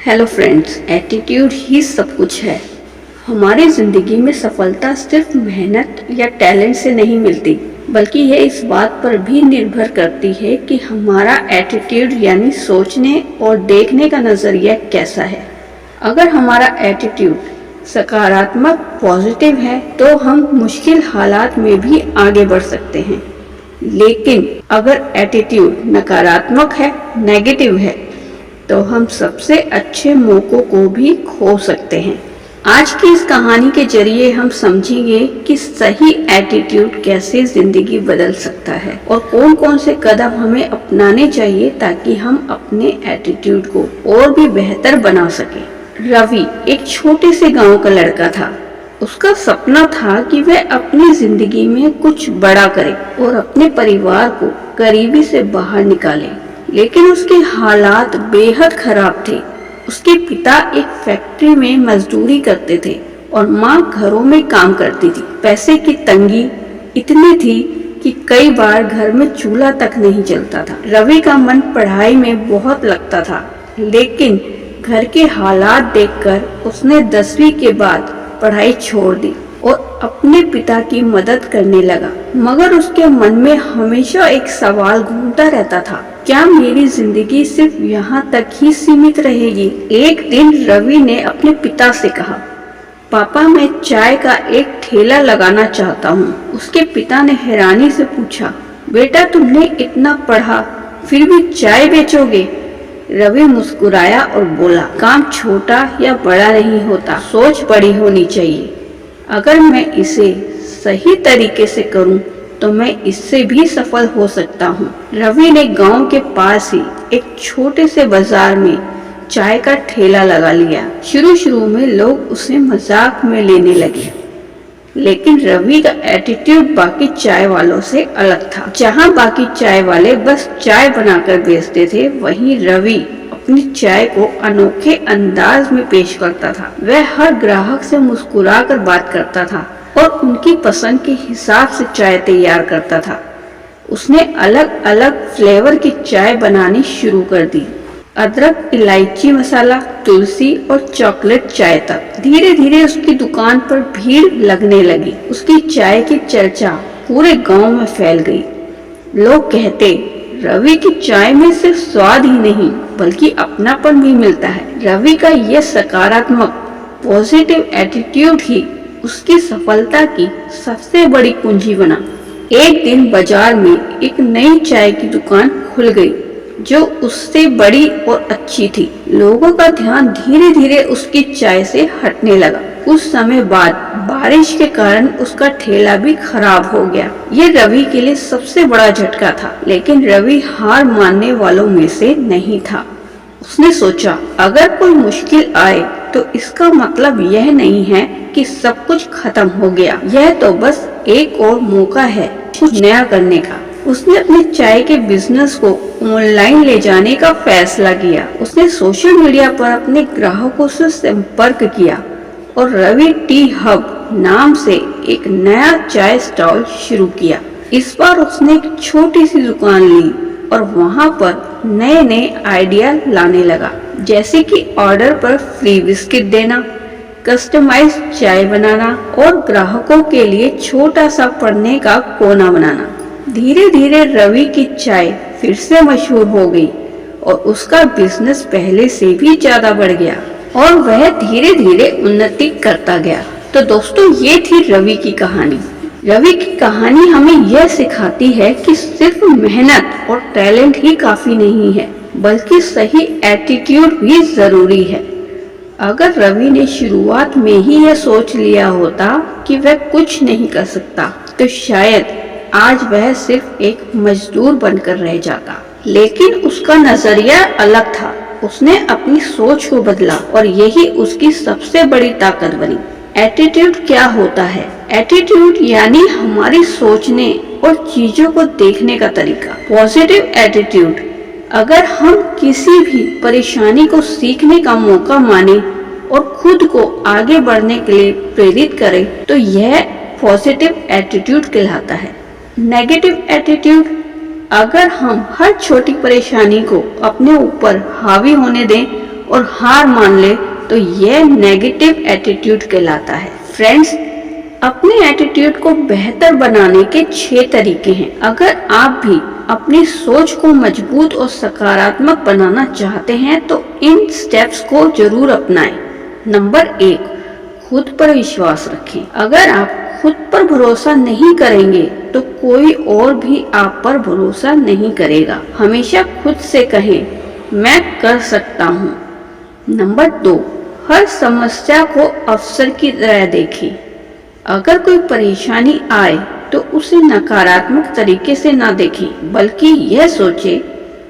Hello friends, attitude ही सब कुछ है। हमारी ज़िंदगी में सफलता सिर्फ मेहनत या टैलेंट से नहीं मिलती, बल्कि यह इस बात पर भी निर्भर करती है कि हमारा एटीट्यूड यानी सोचने और देखने का नज़रिया कैसा है। अगर हमारा एटीट्यूड सकारात्मक पॉजिटिव है तो हम मुश्किल हालात में भी आगे बढ़ सकते हैं, लेकिन अगर एटीट्यूड नकारात्मक है, नेगेटिव है, तो हम सबसे अच्छे मौकों को भी खो सकते हैं। आज की इस कहानी के जरिए हम समझेंगे कि सही एटीट्यूड कैसे जिंदगी बदल सकता है और कौन कौन से कदम हमें अपनाने चाहिए ताकि हम अपने एटीट्यूड को और भी बेहतर बना सकें। रवि एक छोटे से गांव का लड़का था। उसका सपना था कि वह अपनी जिंदगी में कुछ बड़ा करे और अपने परिवार को गरीबी से बाहर निकाले, लेकिन उसके हालात बेहद खराब थे। उसके पिता एक फैक्ट्री में मजदूरी करते थे और माँ घरों में काम करती थी। पैसे की तंगी इतनी थी कि कई बार घर में चूल्हा तक नहीं जलता था। रवि का मन पढ़ाई में बहुत लगता था, लेकिन घर के हालात देखकर उसने 10वीं के बाद पढ़ाई छोड़ दी और अपने पिता की मदद करने लगा। मगर उसके मन में हमेशा एक सवाल घूमता रहता था, क्या मेरी जिंदगी सिर्फ यहाँ तक ही सीमित रहेगी? एक दिन रवि ने अपने पिता से कहा, पापा मैं चाय का एक ठेला लगाना चाहता हूँ। उसके पिता ने हैरानी से पूछा, बेटा तुमने इतना पढ़ा फिर भी चाय बेचोगे? रवि मुस्कुराया और बोला, काम छोटा या बड़ा नहीं होता, सोच बड़ी होनी चाहिए। अगर मैं इसे सही तरीके से करूं तो मैं इससे भी सफल हो सकता हूं। रवि ने गांव के पास ही एक छोटे से बाजार में चाय का ठेला लगा लिया। शुरू में लोग उसे मजाक में लेने लगे, लेकिन रवि का एटीट्यूड बाकी चाय वालों से अलग था। जहां बाकी चाय वाले बस चाय बनाकर बेचते थे, वहीं रवि अपनी चाय को अनोखे अंदाज में पेश करता था। वह हर ग्राहक से मुस्कुराकर बात करता था और उनकी पसंद के हिसाब से चाय तैयार करता था। उसने अलग अलग फ्लेवर की चाय बनानी शुरू कर दी, अदरक, इलायची मसाला, तुलसी और चॉकलेट चाय तक। धीरे धीरे उसकी दुकान पर भीड़ लगने लगी। उसकी चाय की चर्चा पूरे गांव में फैल गई। लोग कहते, रवि की चाय में सिर्फ स्वाद ही नहीं बल्कि अपनापन भी मिलता है। रवि का यह सकारात्मक पॉजिटिव एटीट्यूड ही उसकी सफलता की सबसे बड़ी कुंजी बना। एक दिन बाजार में एक नई चाय की दुकान खुल गई जो उससे बड़ी और अच्छी थी। लोगों का ध्यान धीरे धीरे उसकी चाय से हटने लगा। कुछ समय बाद बारिश के कारण उसका ठेला भी खराब हो गया। ये रवि के लिए सबसे बड़ा झटका था, लेकिन रवि हार मानने वालों में से नहीं था। उसने सोचा, अगर कोई मुश्किल आए तो इसका मतलब यह नहीं है कि सब कुछ खत्म हो गया। यह तो बस एक और मौका है कुछ नया करने का। उसने अपने चाय के बिजनेस को ऑनलाइन ले जाने का फैसला किया। उसने सोशल मीडिया पर अपने ग्राहकों से संपर्क किया और रवि टी हब नाम से एक नया चाय स्टॉल शुरू किया। इस बार उसने एक छोटी सी दुकान ली और वहां पर नए नए आइडिया लाने लगा, जैसे कि ऑर्डर पर फ्री बिस्किट देना, कस्टमाइज चाय बनाना और ग्राहकों के लिए छोटा सा पढ़ने का कोना बनाना। धीरे धीरे रवि की चाय फिर से मशहूर हो गई और उसका बिजनेस पहले से भी ज्यादा बढ़ गया और वह धीरे धीरे उन्नति करता गया। तो दोस्तों, ये थी रवि की कहानी। रवि की कहानी हमें यह सिखाती है कि सिर्फ मेहनत और टैलेंट ही काफी नहीं है, बल्कि सही एटीट्यूड भी जरूरी है। अगर रवि ने शुरुआत में ही यह सोच लिया होता कि वह कुछ नहीं कर सकता, तो शायद आज वह सिर्फ एक मजदूर बनकर रह जाता। लेकिन उसका नजरिया अलग था। उसने अपनी सोच को बदला और यही उसकी सबसे बड़ी ताकत बनी। एटीट्यूड क्या होता है? एटीट्यूड यानी हमारी सोचने और चीजों को देखने का तरीका। पॉजिटिव एटीट्यूड, अगर हम किसी भी परेशानी को सीखने का मौका माने और खुद को आगे बढ़ने के लिए प्रेरित करें, तो यह पॉजिटिव एटीट्यूड कहलाता है। नेगेटिव एटीट्यूड, अगर हम हर छोटी परेशानी को अपने ऊपर हावी होने दें और हार मान ले तो यह नेगेटिव एटीट्यूड कहलाता है। फ्रेंड्स, अपने एटीट्यूड को बेहतर बनाने के 6 तरीके हैं। अगर आप भी अपनी सोच को मजबूत और सकारात्मक बनाना चाहते हैं तो इन स्टेप्स को जरूर अपनाएं। नंबर 1, खुद पर विश्वास रखें। अगर आप खुद पर भरोसा नहीं करेंगे तो कोई और भी आप पर भरोसा नहीं करेगा। हमेशा खुद से कहें, मैं कर सकता हूँ। नंबर 2, हर समस्या को अवसर की तरह देखें। अगर कोई परेशानी आए तो उसे नकारात्मक तरीके से ना देखें, बल्कि यह सोचें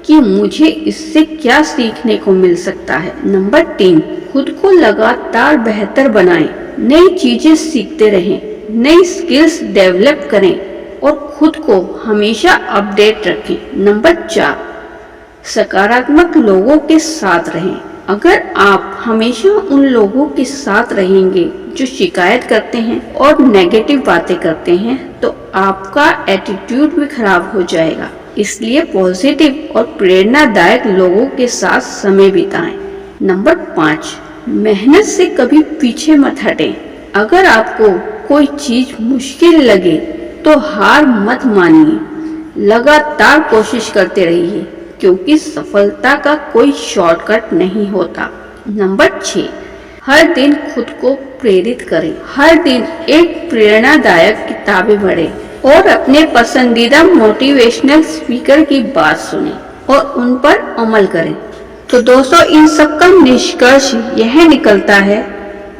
कि मुझे इससे क्या सीखने को मिल सकता है। नंबर 3, खुद को लगातार बेहतर बनाएं। नई चीजें सीखते रहें, नई स्किल्स डेवलप करें और खुद को हमेशा अपडेट रखें। नंबर 4, सकारात्मक लोगों के साथ रहें। अगर आप हमेशा उन लोगों के साथ रहेंगे जो शिकायत करते हैं और नेगेटिव बातें करते हैं तो आपका एटीट्यूड भी खराब हो जाएगा। इसलिए पॉजिटिव और प्रेरणादायक लोगों के साथ समय बिताएं। नंबर 5, मेहनत से कभी पीछे मत हटें। अगर आपको कोई चीज मुश्किल लगे तो हार मत मानिए, लगातार कोशिश करते रहिए क्योंकि सफलता का कोई शॉर्टकट नहीं होता। नंबर 6, हर दिन खुद को प्रेरित करें। हर दिन एक प्रेरणादायक किताबें पढ़ें और अपने पसंदीदा मोटिवेशनल स्पीकर की बात सुनें और उन पर अमल करें। तो दोस्तों, इन सब का निष्कर्ष यह निकलता है,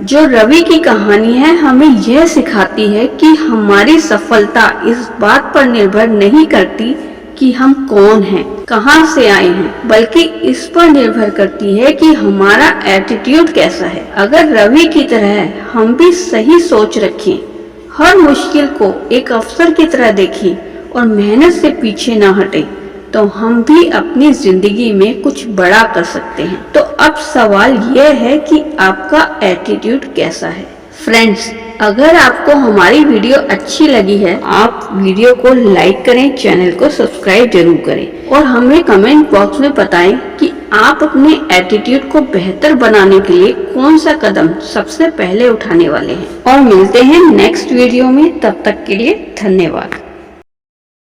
जो रवि की कहानी है हमें यह सिखाती है कि हमारी सफलता इस बात पर निर्भर नहीं करती कि हम कौन हैं, कहां से आए हैं, बल्कि इस पर निर्भर करती है कि हमारा एटीट्यूड कैसा है। अगर रवि की तरह हम भी सही सोच रखें, हर मुश्किल को एक अवसर की तरह देखें और मेहनत से पीछे ना हटें, तो हम भी अपनी जिंदगी में कुछ बड़ा कर सकते हैं। तो अब सवाल यह है कि आपका एटीट्यूड कैसा है। फ्रेंड्स, अगर आपको हमारी वीडियो अच्छी लगी है, आप वीडियो को लाइक करें, चैनल को सब्सक्राइब जरूर करें और हमें कमेंट बॉक्स में बताएं कि आप अपने एटीट्यूड को बेहतर बनाने के लिए कौन सा कदम सबसे पहले उठाने वाले हैं। और मिलते हैं नेक्स्ट वीडियो में, तब तक के लिए धन्यवाद।